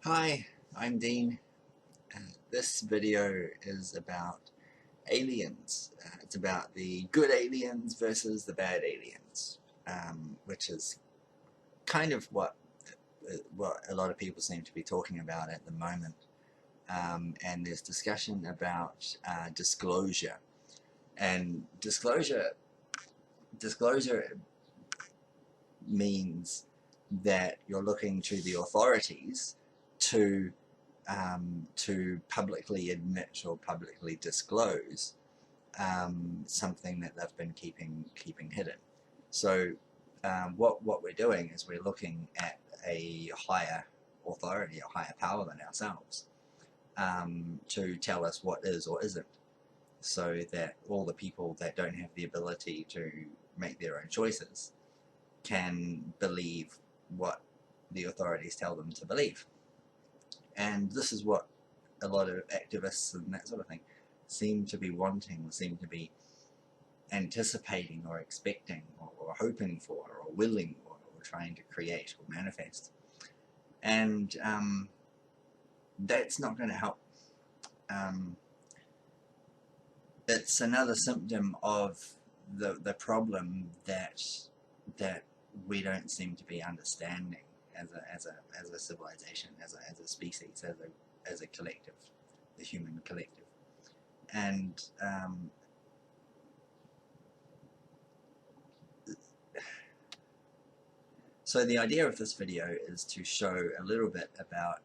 Hi, I'm Dean. This video is about aliens. It's about the good aliens versus the bad aliens, which is kind of what a lot of people seem to be talking about at the moment. And there's discussion about disclosure. And disclosure means that you're looking to the authorities to publicly admit or publicly disclose something that they've been keeping hidden. So what we're doing is we're looking at a higher authority, a higher power than ourselves, to tell us what is or isn't, so that all the people that don't have the ability to make their own choices can believe what the authorities tell them to believe. And this is what a lot of activists and that sort of thing seem to be wanting, or seem to be anticipating or expecting or hoping for or willing or trying to create or manifest. And that's not going to help. It's another symptom of the problem that we don't seem to be understanding as a civilization, as a species, as a collective, the human collective. And so the idea of this video is to show a little bit about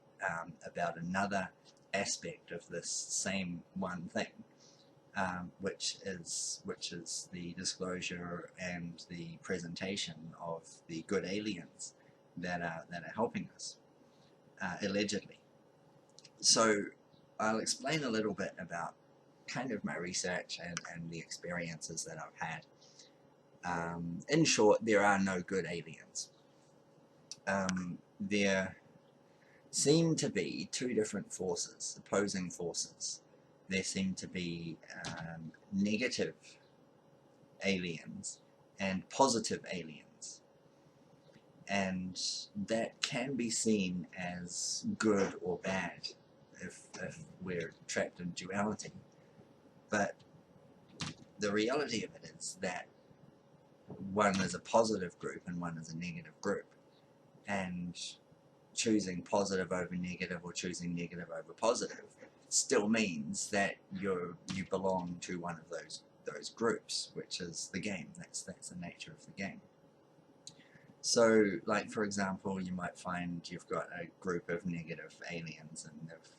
another aspect of this same one thing, which is the disclosure and the presentation of the good aliens that are helping us, allegedly. So I'll explain a little bit about kind of my research and the experiences that I've had. In short, there are no good aliens. There seem to be two different forces, opposing forces. There seem to be negative aliens and positive aliens, and that can be seen as good or bad if we're trapped in duality. But the reality of it is that one is a positive group and one is a negative group, and choosing positive over negative or choosing negative over positive still means that you belong to one of those groups, which is the game. That's the nature of the game. So, like, for example, you might find you've got a group of negative aliens, and they've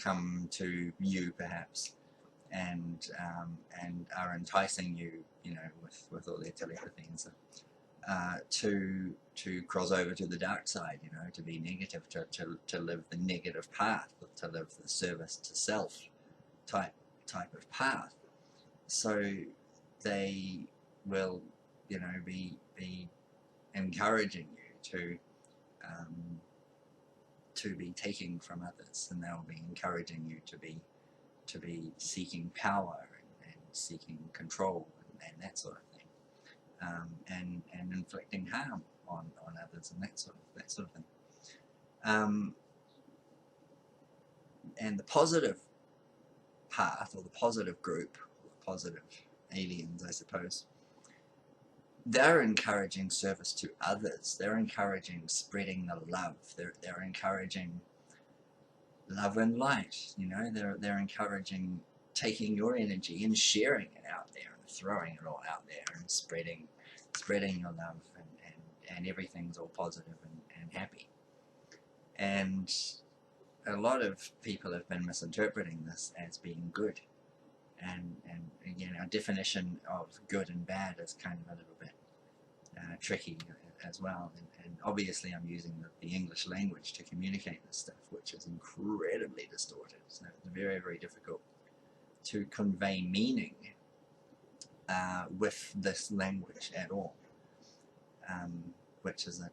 come to you perhaps, and are enticing you, with all their telepathy and stuff, to cross over to the dark side, to be negative, to live the negative path, to live the service to self type of path. So they will, be encouraging you to be taking from others, and they'll be encouraging you to be seeking power and seeking control and that sort of thing, and inflicting harm on others and that sort of thing. And the positive path, or the positive group, or the positive aliens, I suppose, they're encouraging service to others. They're encouraging spreading the love. They're encouraging love and light. They're encouraging taking your energy and sharing it out there, and throwing it all out there, and spreading your love, and everything's all positive and happy. And a lot of people have been misinterpreting this as being good. And again, our definition of good and bad is kind of a little bit tricky as well. And obviously I'm using the English language to communicate this stuff, which is incredibly distorted. So it's very, very difficult to convey meaning with this language at all, which is a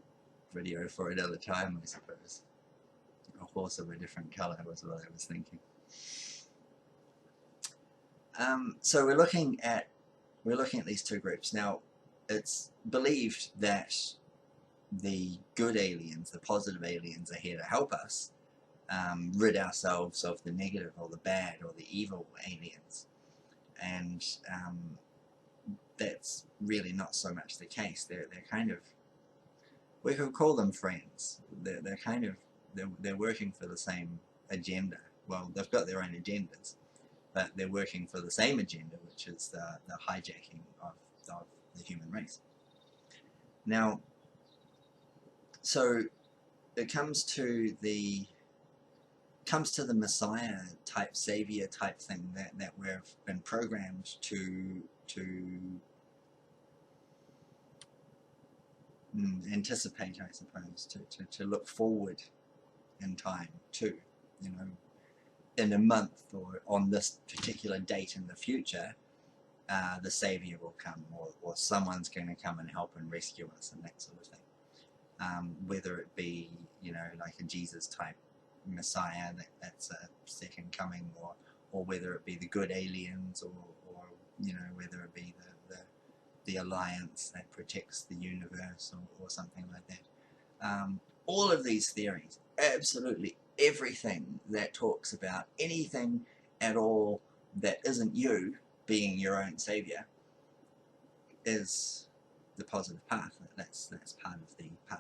video for another time, I suppose. A horse of a different colour was what I was thinking. So we're looking at these two groups. Now, it's believed that the good aliens, the positive aliens, are here to help us, rid ourselves of the negative or the bad or the evil aliens. And that's really not so much the case. They're kind of, we could call them friends. They're kind of, they're working for the same agenda. Well, they've got their own agendas, but they're working for the same agenda, which is the hijacking of the human race. Now, so it comes to the Messiah type, savior type thing that we've been programmed to anticipate, I suppose, to look forward in time to, you know, in a month or on this particular date in the future, the savior will come, or someone's going to come and help and rescue us, and that sort of thing. Whether it be, you know, like a Jesus type Messiah that's a second coming, or whether it be the good aliens, or you know, whether it be the alliance that protects the universe, or something like that. All of these theories, absolutely everything that talks about anything at all that isn't you being your own savior, is the positive path. That's part of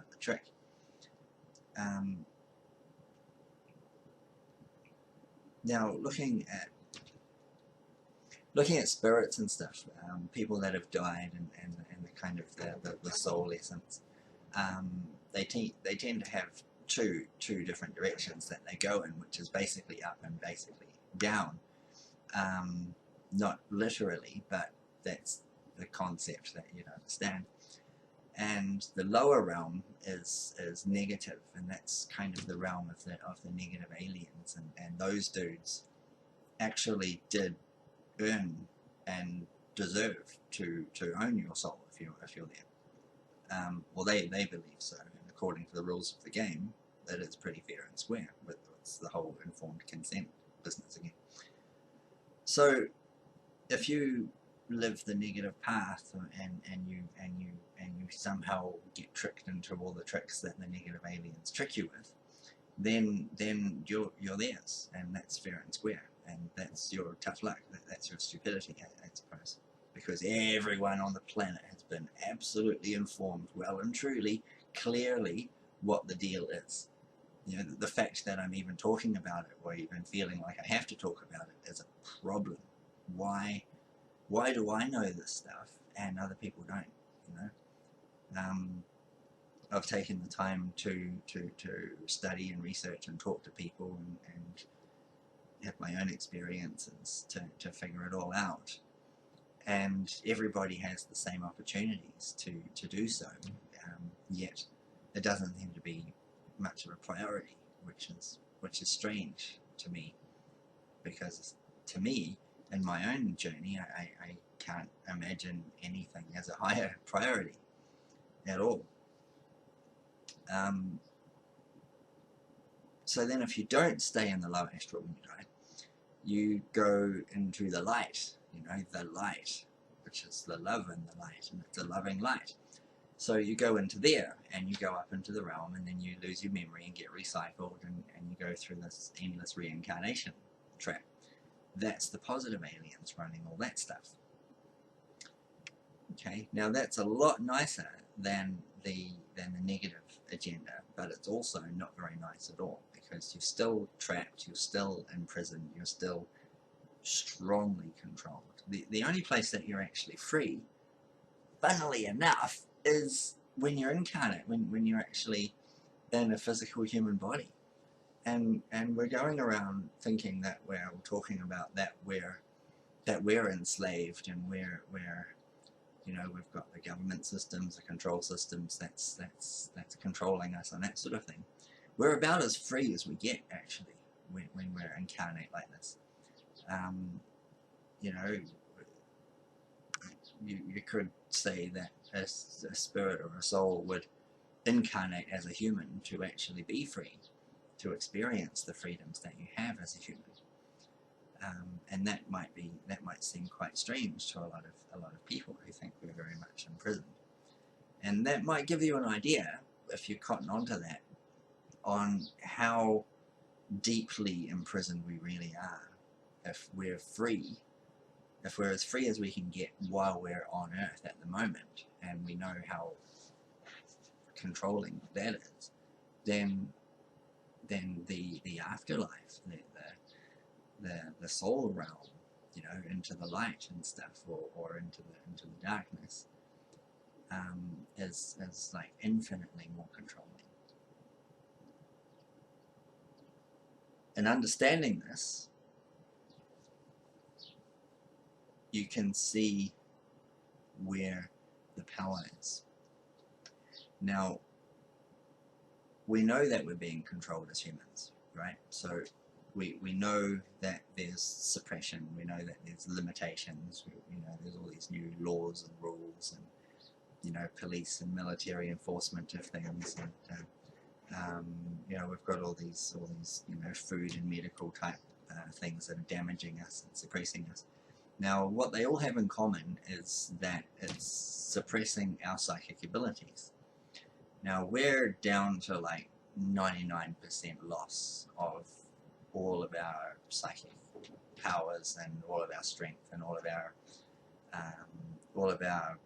the trick. Now, looking at spirits and stuff, people that have died, and the kind of the soul essence, they tend to have two different directions that they go in, which is basically up and basically down. Not literally, but that's the concept that you'd understand. And the lower realm is negative, and that's kind of the realm of the negative aliens, and those dudes actually did earn and deserve to own your soul if you're there. Well, they believe so, and according to the rules of the game, that it's pretty fair and square. But it's the whole informed consent business again. So, if you live the negative path, and you somehow get tricked into all the tricks that the negative aliens trick you with, then you're theirs, and that's fair and square, and that's your tough luck. That's your stupidity, I suppose, because everyone on the planet has been absolutely informed, well and truly, clearly, what the deal is. You know, the fact that I'm even talking about it, or even feeling like I have to talk about it, is a problem. Why do I know this stuff and other people don't? You know, I've taken the time to study and research and talk to people, and have my own experiences to figure it all out. And everybody has the same opportunities to do so, yet it doesn't seem to be much of a priority, which is strange to me, because to me, in my own journey, I can't imagine anything as a higher priority at all. So then if you don't stay in the low astral when you die, you go into the light, you know, the light, which is the love in the light, and it's a loving light. So you go into there, and you go up into the realm, and then you lose your memory and get recycled, and you go through this endless reincarnation trap. That's the positive aliens running all that stuff. Okay, now that's a lot nicer than the negative agenda, but it's also not very nice at all, because you're still trapped, you're still imprisoned, you're still strongly controlled. The only place that you're actually free, funnily enough, is when you're incarnate, when you're actually in a physical human body. And we're going around thinking that we're talking about that we're enslaved, and we're you know, we've got the government systems, the control systems that's controlling us, and that sort of thing. We're about as free as we get, actually, when we're incarnate like this. You know, you could say that a spirit or a soul would incarnate as a human to actually be free, to experience the freedoms that you have as a human. And that might seem quite strange to a lot of people who think we're very much imprisoned. And that might give you an idea, if you cotton onto that, on how deeply imprisoned we really are. If we're free, if we're as free as we can get while we're on Earth at the moment, and we know how controlling that is, then the afterlife, the soul realm, you know, into the light and stuff, or into the darkness, is like infinitely more controlling. And understanding this, you can see where the power is. Now, we know that we're being controlled as humans, right? So we know that there's suppression, we know that there's limitations, you know, there's all these new laws and rules, and, you know, police and military enforcement of things, and you know, we've got all these you know, food and medical type things that are damaging us and suppressing us. Now, what they all have in common is that it's suppressing our psychic abilities. Now, we're down to like 99% loss of all of our psychic powers and all of our strength and all of our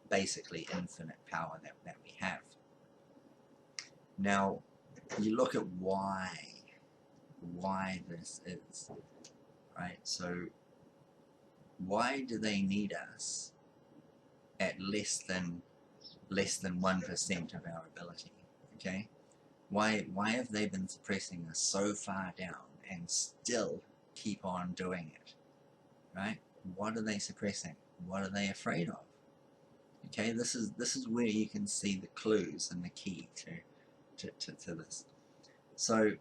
basically infinite power that we have. Now, you look at why this is, right? So, why do they need us at less than 1% of our ability? Okay, why have they been suppressing us so far down and still keep on doing it? Right? What are they suppressing? What are they afraid of? Okay, this is where you can see the clues and the key to this. So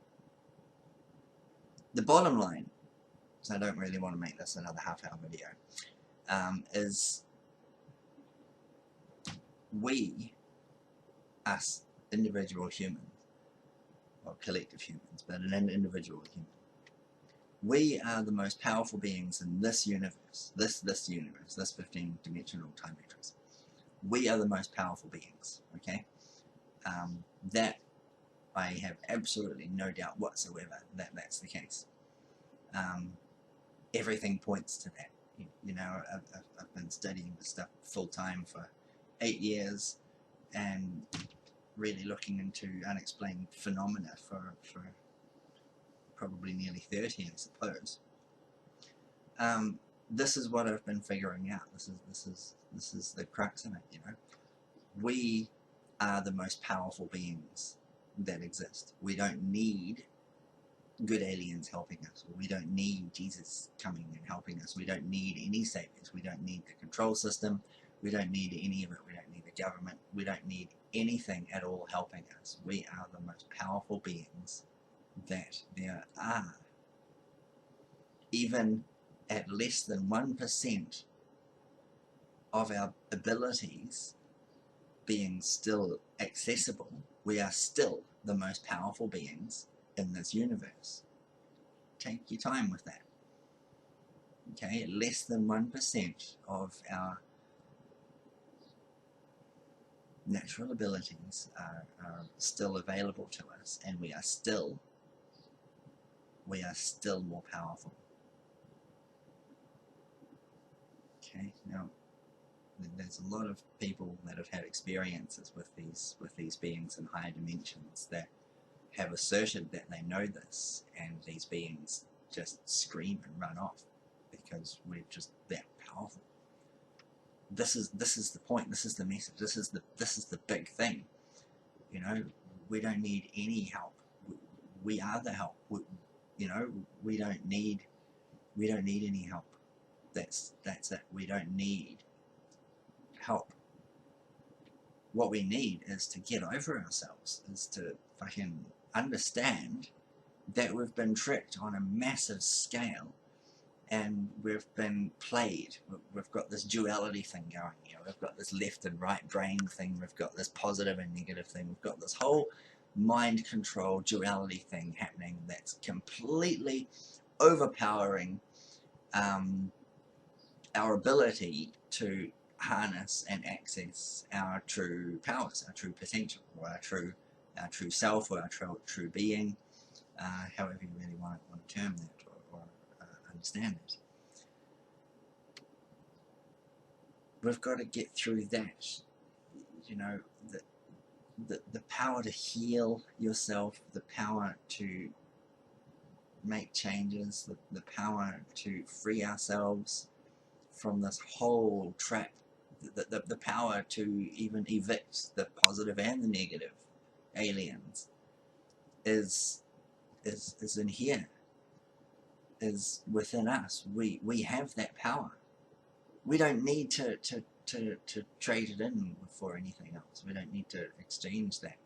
the bottom line, so I don't really want to make this another half-hour video, is we, us, individual humans, or collective humans, but an individual human, we are the most powerful beings in this universe, this universe, this 15-dimensional time matrix. We are the most powerful beings, okay? That I have absolutely no doubt whatsoever that that's the case. Everything points to that. You know, I've been studying this stuff full-time for 8 years, and really looking into unexplained phenomena for probably nearly 30, I suppose. This is what I've been figuring out. This is the crux of it. You know, we are the most powerful beings that exist. We don't need good aliens helping us. We don't need Jesus coming and helping us. We don't need any saviors. We don't need the control system. We don't need any of it. We don't need the government. We don't need anything at all helping us. We are the most powerful beings that there are. Even at less than 1% of our abilities being still accessible, we are still the most powerful beings in this universe. Take your time with that. Okay, less than 1% of our natural abilities are still available to us, and we are still more powerful. Okay, now there's a lot of people that have had experiences with these beings in higher dimensions that have asserted that they know this, and these beings just scream and run off because we're just that powerful. This is the point. This is the message. This is the big thing. You know, we don't need any help. We are the help. You know, we don't need any help. That's it. We don't need help. What we need is to get over ourselves, is to fucking understand that we've been tricked on a massive scale, and we've been played. We've got this duality thing going here. We've got this left and right brain thing. We've got this positive and negative thing. We've got this whole mind control duality thing happening that's completely overpowering our ability to harness and access our true powers, our true potential, or our true self, or our true being. however you really want to term that or understand it. We've got to get through that. You know, the power to heal yourself, the power to make changes, the power to free ourselves from this whole trap, the power to even evict the positive and the negative aliens is in here, is within us. We have that power. We don't need to trade it in for anything else. We don't need to exchange that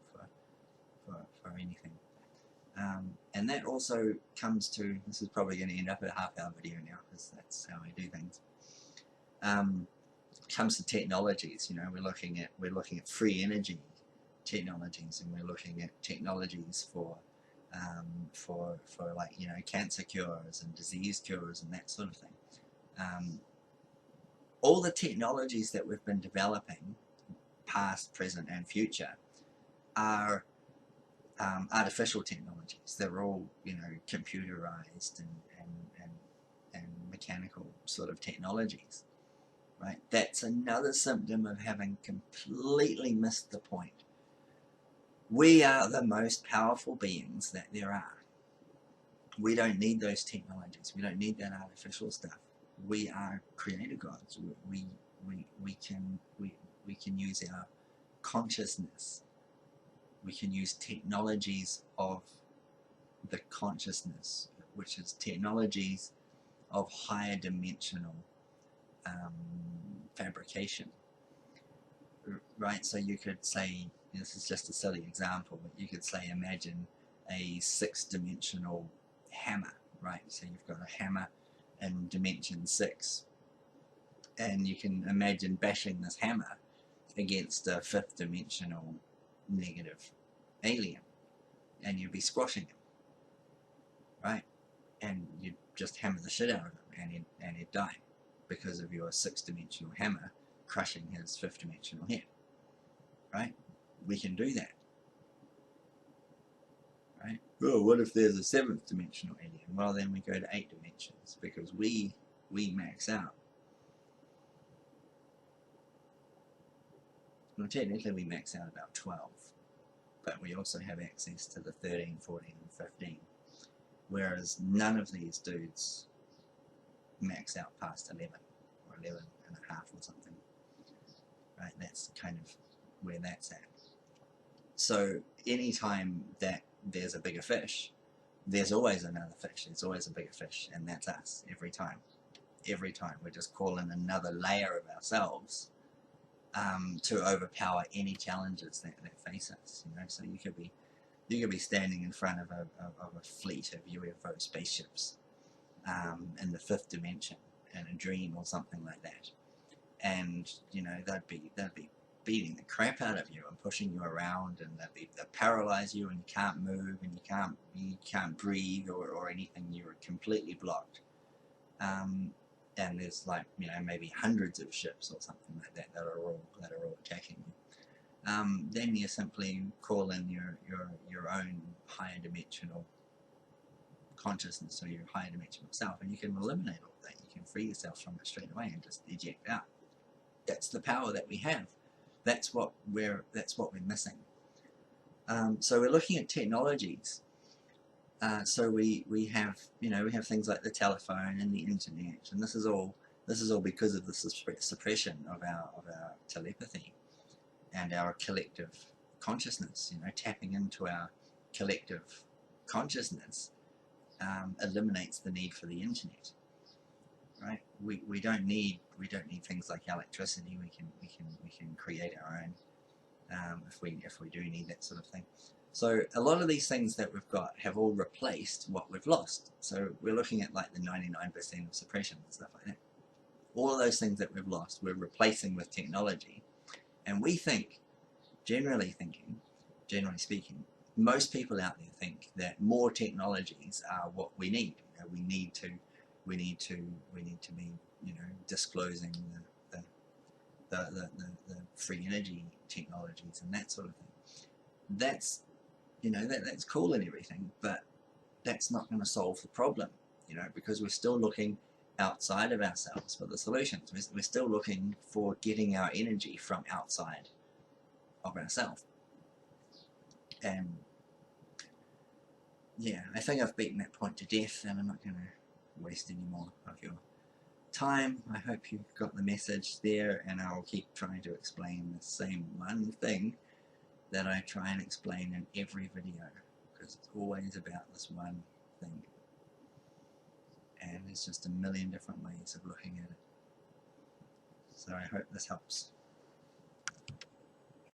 for anything. And that also comes to, this is probably going to end up a half-hour video now because that's how I do things. Comes to technologies, you know, we're looking at free energy technologies, and we're looking at technologies for like, you know, cancer cures and disease cures and that sort of thing. All the technologies that we've been developing, past, present, and future, are artificial technologies. They're all, you know, computerized and mechanical sort of technologies, right? That's another symptom of having completely missed the point. We are the most powerful beings that there are. We don't need those technologies. We don't need that artificial stuff. We are creator gods. We can use our consciousness. We can use technologies of the consciousness, which is technologies of higher dimensional fabrication, right? So you could say, this is just a silly example, but you could say, imagine a 6-dimensional hammer, right? So you've got a hammer in dimension 6, and you can imagine bashing this hammer against a 5th dimensional negative alien, and you'd be squashing him, right? And you'd just hammer the shit out of him, and he'd die because of your 6-dimensional hammer crushing his 5th dimensional head, right? We can do that, right? Well, what if there's a 7th dimensional alien? Well, then we go to 8 dimensions, because we max out. Well, technically we max out about 12, but we also have access to the 13, 14, and 15, whereas none of these dudes max out past 11 or 11 and a half or something, right? That's kind of where that's at. So anytime that there's a bigger fish, there's always another fish, there's always a bigger fish, and that's us every time. Every time we're just calling another layer of ourselves to overpower any challenges that face us. You know, so you could be standing in front of a fleet of UFO spaceships in the 5th dimension in a dream or something like that, and you know they'd be beating the crap out of you and pushing you around, and they'll paralyze you, and you can't move, and you can't breathe or anything. You're completely blocked. And there's, like, you know, maybe hundreds of ships or something like that that are all attacking you. Then you simply call in your own higher dimensional consciousness, or your higher dimensional self, and you can eliminate all that. You can free yourself from it straight away and just eject out. That's the power that we have. That's what we're missing. So we're looking at technologies. So we have, you know, we have things like the telephone and the internet, and this is all because of the suppression of our telepathy and our collective consciousness. You know, tapping into our collective consciousness eliminates the need for the internet. Right? We don't need things like electricity. We can create our own if we do need that sort of thing. So a lot of these things that we've got have all replaced what we've lost. So we're looking at like the 99% of suppression and stuff like that. All of those things that we've lost, we're replacing with technology. And we think, generally speaking, most people out there think that more technologies are what we need. You know, we need to be, you know, disclosing the free energy technologies and that sort of thing. That's, you know, that's cool and everything, but that's not going to solve the problem, you know, because we're still looking outside of ourselves for the solutions. We're still looking for getting our energy from outside of ourselves. And yeah, I think I've beaten that point to death, and I'm not going to waste any more of your time. I hope you got the message there, and I'll keep trying to explain the same one thing that I try and explain in every video, because it's always about this one thing, and there's just a million different ways of looking at it. So I hope this helps.